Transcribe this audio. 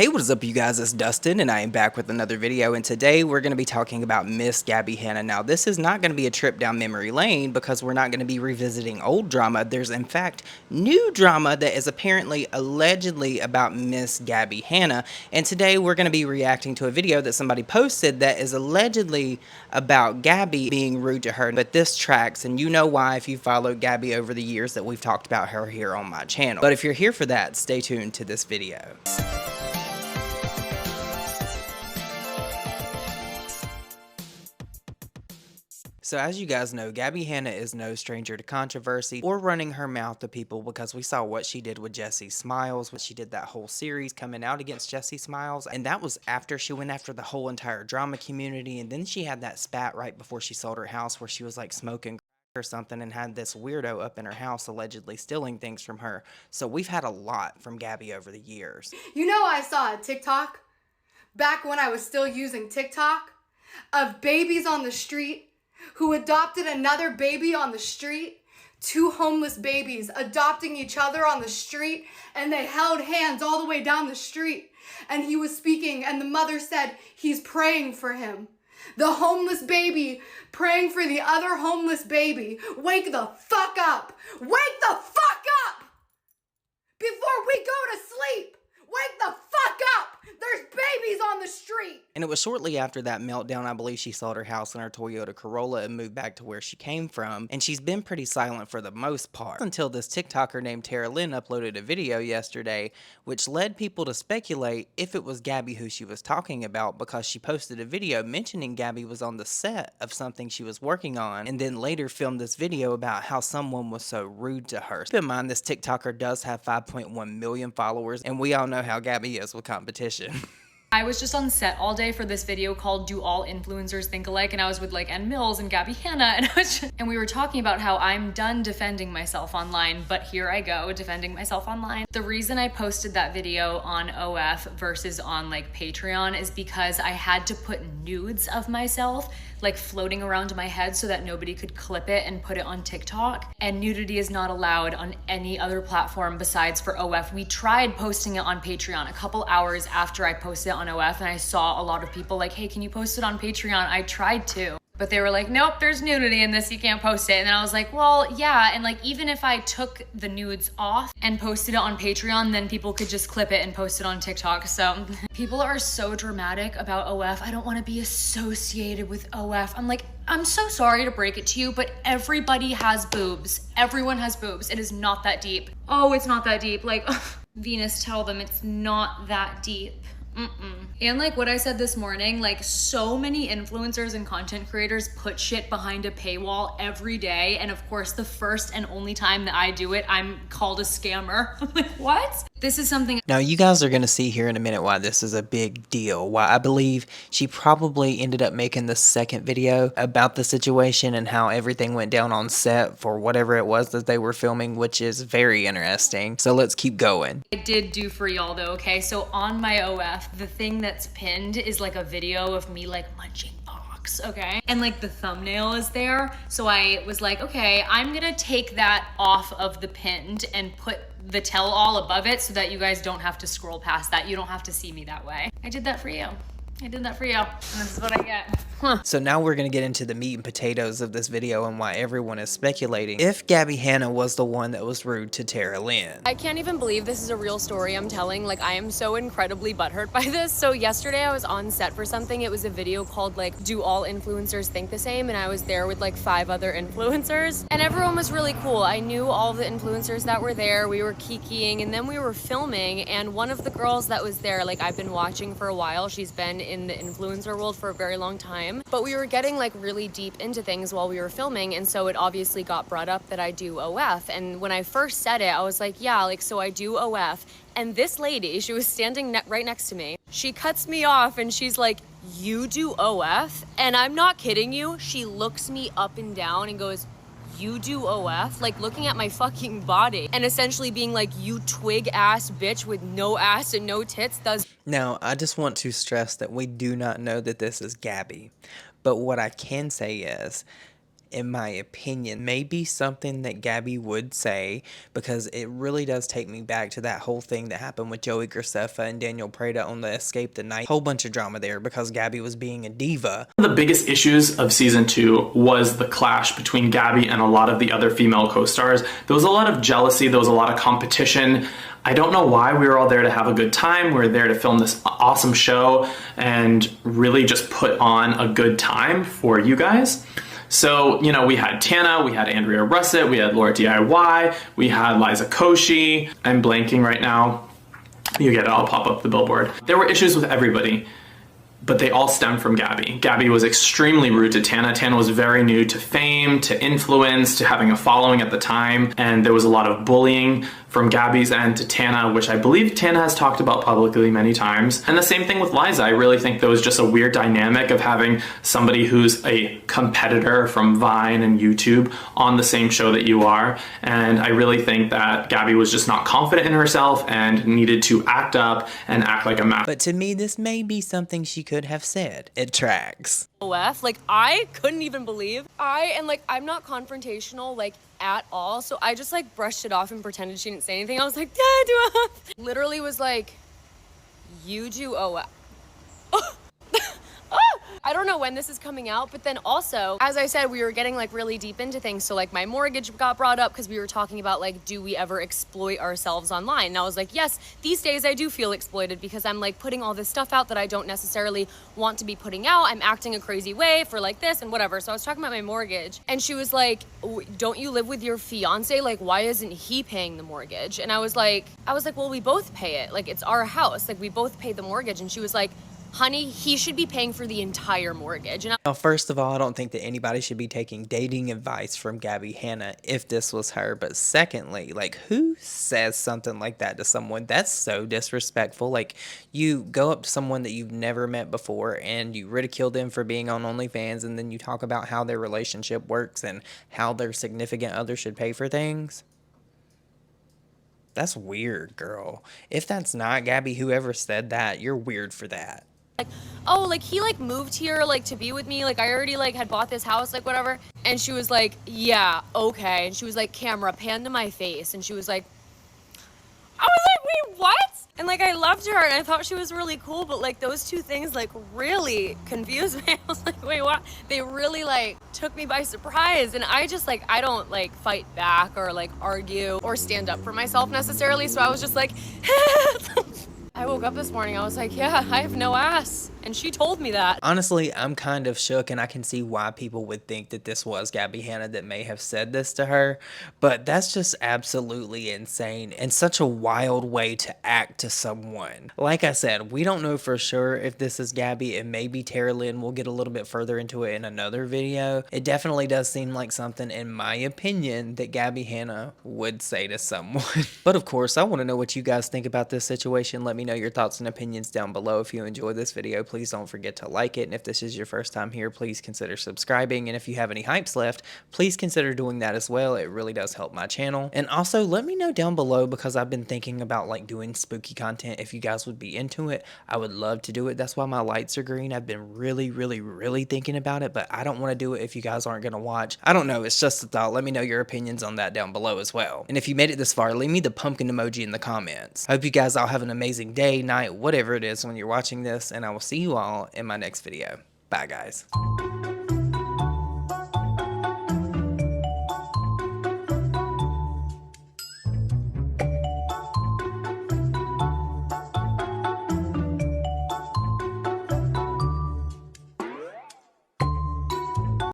Hey, what is up, you guys? It's Dustin, and I am back with another video, and today we're going to be talking about Miss Gabbie Hanna. Now, this is not going to be a trip down memory lane because we're not going to be revisiting old drama. There's, in fact, new drama that is apparently allegedly about Miss Gabbie Hanna, and today we're going to be reacting to a video that somebody posted that is allegedly about Gabbie being rude to her, but this tracks, and you know why if you followed Gabbie over the years that we've talked about her here on my channel. But if you're here for that, stay tuned to this video. So as you guys know, Gabbie Hanna is no stranger to controversy or running her mouth to people because we saw what she did with Jessie Smiles when she did that whole series coming out against Jessie Smiles, and that was after she went after the whole entire drama community. And then she had that spat right before she sold her house where she was like smoking or something and had this weirdo up in her house allegedly stealing things from her. So we've had a lot from Gabbie over the years. You know, I saw a TikTok back when I was still using TikTok of babies on the street who adopted another baby on the street, two homeless babies adopting each other on the street, and they held hands all the way down the street. And he was speaking, and the mother said he's praying for him. The homeless baby praying for the other homeless baby. Wake the fuck up! Wake the fuck up! Before we go to sleep! Wake the fuck up! There's babies on the street! And it was shortly after that meltdown, I believe, she sold her house and her Toyota Corolla and moved back to where she came from. And she's been pretty silent for the most part until this TikToker named Tara Lynn uploaded a video yesterday, which led people to speculate if it was Gabbie who she was talking about, because she posted a video mentioning Gabbie was on the set of something she was working on, and then later filmed this video about how someone was so rude to her. Keep in mind, this TikToker does have 5.1 million followers, and we all know how Gabbie is with competition. I was just on set all day for this video called Do All Influencers Think Alike, and I was with like N Mills and Gabbie Hanna, and we were talking about how I'm done defending myself online, but here I go defending myself online. The reason I posted that video on OF versus on like Patreon is because I had to put nudes of myself like floating around my head so that nobody could clip it and put it on TikTok. And nudity is not allowed on any other platform besides for OF. We tried posting it on Patreon a couple hours after I posted it on OF, and I saw a lot of people like, hey, can you post it on Patreon? I tried to. But they were like, nope, there's nudity in this, you can't post it. And then I was like, well, yeah, and like even if I took the nudes off and posted it on Patreon, then people could just clip it and post it on TikTok. So people are so dramatic about OF. I don't want to be associated with OF. I'm like, I'm so sorry to break it to you, but everybody has boobs. Everyone has boobs. It is not that deep. Oh, it's not that deep. Like, Venus, tell them it's not that deep. And like what I said this morning, like so many influencers and content creators put shit behind a paywall every day, and of course the first and only time that I do it, I'm called a scammer. I'm like, what? This is something. Now you guys are going to see here in a minute why this is a big deal, why I believe she probably ended up making the second video about the situation and how everything went down on set for whatever it was that they were filming, which is very interesting. So let's keep going. I did do for y'all though, okay? So on my OF, the thing that's pinned is like a video of me like munching box, okay? And like the thumbnail is there. So I was like, okay, I'm gonna take that off of the pinned and put the tell all above it so that you guys don't have to scroll past that. You don't have to see me that way. I did that for you. I did that for you. And this is what I get. So now we're going to get into the meat and potatoes of this video and why everyone is speculating if Gabbie Hanna was the one that was rude to Tara Lynn. I can't even believe this is a real story I'm telling. Like, I am so incredibly butthurt by this. So yesterday I was on set for something. It was a video called like, Do All Influencers Think the Same? And I was there with like 5 other influencers, and everyone was really cool. I knew all the influencers that were there. We were kikiing, and then we were filming, and one of the girls that was there, like I've been watching for a while. She's been in the influencer world for a very long time. But we were getting like really deep into things while we were filming, and so it obviously got brought up that I do OF. And when I first said it, I was like, yeah, like so I do OF. And this lady, she was standing right next to me. She cuts me off and she's like, you do OF? And I'm not kidding you. She looks me up and down and goes, you do OF? Like looking at my fucking body and essentially being like, you twig ass bitch with no ass and no tits does. Now, I just want to stress that we do not know that this is Gabbie, but what I can say is in my opinion, may be something that Gabbie would say, because it really does take me back to that whole thing that happened with Joey Graceffa and Daniel Prada on the Escape the Night. Whole bunch of drama there because Gabbie was being a diva. One of the biggest issues of season 2 was the clash between Gabbie and a lot of the other female co-stars. There was a lot of jealousy, there was a lot of competition. I don't know why. We were all there to have a good time. We were there to film this awesome show and really just put on a good time for you guys. So, you know, we had Tana, we had Andrea Russett, we had Laura DIY, we had Liza Koshy. I'm blanking right now. You get it, I'll pop up the billboard. There were issues with everybody, but they all stemmed from Gabbie. Gabbie was extremely rude to Tana. Tana was very new to fame, to influence, to having a following at the time, and there was a lot of bullying from Gabbie's end to Tana, which I believe Tana has talked about publicly many times. And the same thing with Liza. I really think there was just a weird dynamic of having somebody who's a competitor from Vine and YouTube on the same show that you are. And I really think that Gabbie was just not confident in herself and needed to act up and act like a master. But to me, this may be something she could have said. It tracks. OF, like I couldn't even believe. I'm not confrontational like at all, so I just like brushed it off and pretended she didn't say anything. I was like, yeah, I do OF. Literally was like, you do OF. I don't know when this is coming out, but then also, as I said, we were getting like really deep into things. So like my mortgage got brought up because we were talking about like, do we ever exploit ourselves online? And I was like, yes, these days I do feel exploited because I'm like putting all this stuff out that I don't necessarily want to be putting out. I'm acting a crazy way for like this and whatever. So I was talking about my mortgage and she was like, don't you live with your fiance? Like, why isn't he paying the mortgage? And I was like, well, we both pay it. Like, it's our house. Like, we both pay the mortgage. And she was like, honey, he should be paying for the entire mortgage. And Now, first of all, I don't think that anybody should be taking dating advice from Gabbie Hanna if this was her. But secondly, like, who says something like that to someone? That's so disrespectful. Like, you go up to someone that you've never met before and you ridicule them for being on OnlyFans, and then you talk about how their relationship works and how their significant other should pay for things. That's weird, girl. If that's not Gabbie, whoever said that, you're weird for that. like, oh, like he like moved here like to be with me, like I already like had bought this house, like whatever. And she was like, yeah, okay. And she was like, camera pan to my face. And she was like, I was like, wait, what? And like I loved her and I thought she was really cool, but like those two things like really confused me. I was like, wait, what? They really like took me by surprise. And I just like, I don't like fight back or like argue or stand up for myself necessarily. So I was just like, I woke up this morning, I was like, yeah, I have no ass. And she told me that. Honestly, I'm kind of shook, and I can see why people would think that this was Gabbie Hanna that may have said this to her. But that's just absolutely insane and such a wild way to act to someone. Like I said, we don't know for sure if this is Gabbie. It may be Tara Lynn. We'll get a little bit further into it in another video. It definitely does seem like something, in my opinion, that Gabbie Hanna would say to someone. But of course, I want to know what you guys think about this situation. Let me know your thoughts and opinions down below. If you enjoyed this video, please don't forget to like it. And if this is your first time here, please consider subscribing. And if you have any hypes left, please consider doing that as well. It really does help my channel. And also let me know down below, because I've been thinking about like doing spooky content. If you guys would be into it, I would love to do it. That's why my lights are green. I've been really thinking about it, but I don't want to do it if you guys aren't going to watch. I don't know. It's just a thought. Let me know your opinions on that down below as well. And if you made it this far, leave me the pumpkin emoji in the comments. I hope you guys all have an amazing day, night, whatever it is when you're watching this, and I will see you all in my next video. Bye, guys.